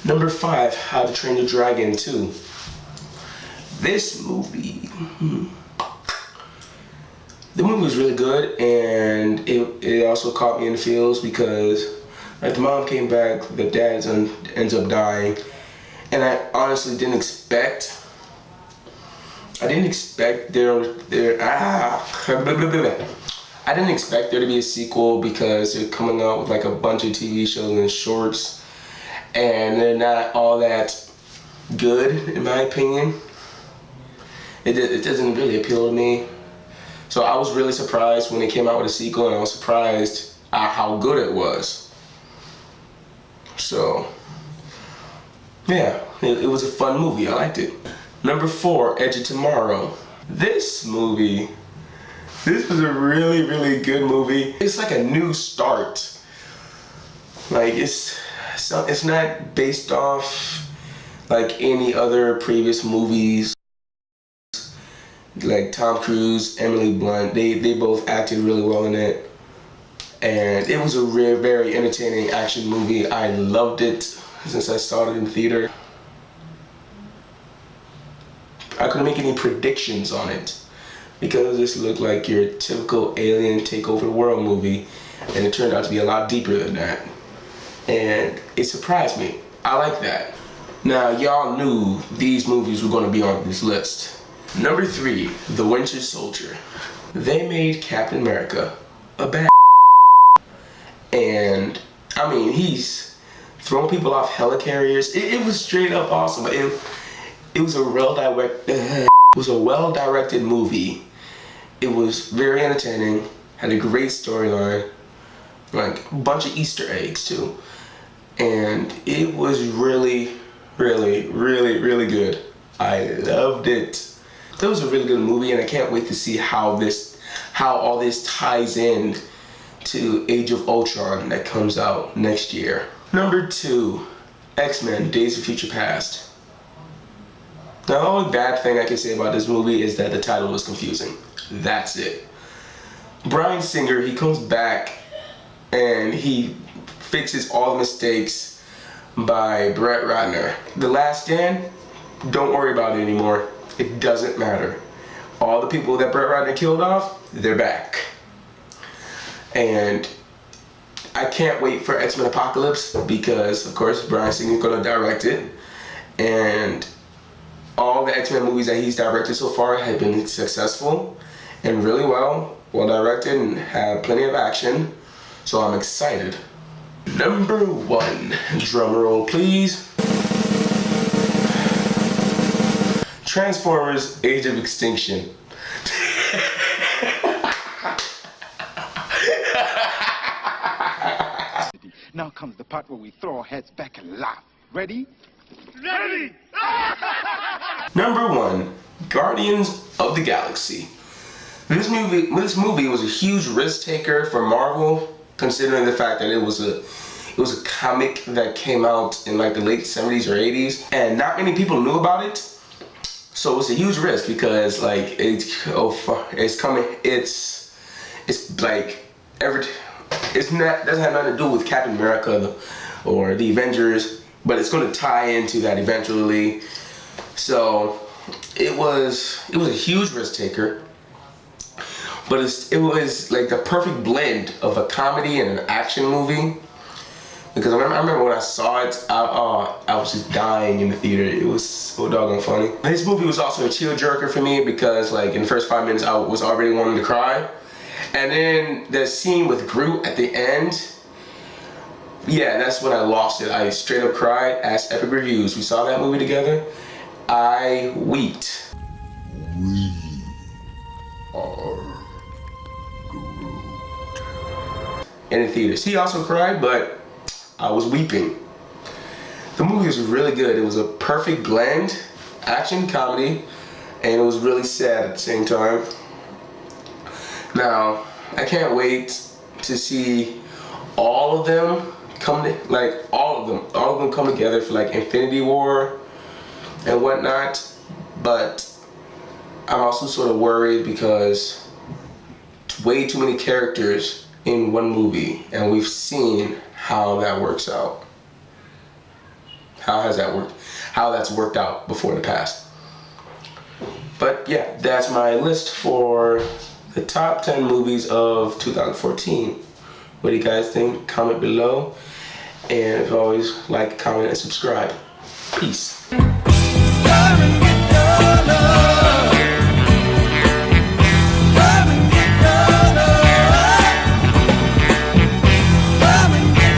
Number 5, How to Train Your Dragon 2. This movie, the movie was really good, and it also caught me in the feels because like the mom came back, the dad ends up dying, and I honestly didn't expect there I didn't expect there to be a sequel because they're coming out with like a bunch of TV shows and shorts, and they're not all that good in my opinion. It doesn't really appeal to me. So I was really surprised when they came out with a sequel, and I was surprised at how good it was. So yeah, it was a fun movie. I liked it. Number 4, Edge of Tomorrow. This movie, this was a really, really good movie. It's like a new start. Like it's not based off like any other previous movies. Like Tom Cruise, Emily Blunt, they both acted really well in it. And it was a very entertaining action movie. I loved it since I saw it in theater. I couldn't make any predictions on it because this looked like your typical alien take over the world movie, and it turned out to be a lot deeper than that. And it surprised me. I like that. Now, y'all knew these movies were going to be on this list. Number 3, The Winter Soldier. They made Captain America a bad, and I mean, he's throwing people off helicarriers. It was straight up awesome. It was a well-directed movie. It was very entertaining, had a great storyline, like a bunch of Easter eggs too. And it was really good. I loved it. That was a really good movie, and I can't wait to see how all this ties in to Age of Ultron that comes out next year. Number 2, X-Men, Days of Future Past. Now, the only bad thing I can say about this movie is that the title was confusing. That's it. Bryan Singer, he comes back and he fixes all the mistakes by Brett Ratner. The Last Stand, don't worry about it anymore. It doesn't matter. All the people that Brett Ratner killed off, they're back. And I can't wait for X-Men Apocalypse because, of course, Bryan Singer is going to direct it. And all the X-Men movies that he's directed so far have been successful and really well directed and have plenty of action. So I'm excited. Number 1, drum roll please. Transformers: Age of Extinction. Now comes the part where we throw our heads back and laugh. Ready? Ready! Number 1, Guardians of the Galaxy. This movie was a huge risk taker for Marvel, considering the fact that it was a comic that came out in like the late 70s or 80s, and not many people knew about it. So it's a huge risk because like it's coming. It's like doesn't have nothing to do with Captain America or the Avengers, but it's going to tie into that eventually. So it was a huge risk taker, but it was like the perfect blend of a comedy and an action movie. Because I remember when I saw it, I was just dying in the theater. It was so doggone funny. This movie was also a tearjerker for me because like in the first 5 minutes I was already wanting to cry. And then the scene with Groot at the end, yeah, that's when I lost it. I straight up cried. Asked Epic Reviews. We saw that movie together. I wept. We are Groot. In the theaters. He also cried, but I was weeping. The movie was really good. It was a perfect blend, action, comedy, and it was really sad at the same time. Now, I can't wait to see all of them come together for like Infinity War and whatnot. But I'm also sort of worried because it's way too many characters in one movie, and we've seen how that works out. how has that worked? How that's worked out before in the past. But yeah, that's my list for the top 10 movies of 2014. What do you guys think? Comment below. And as always, like, comment, and subscribe. Peace.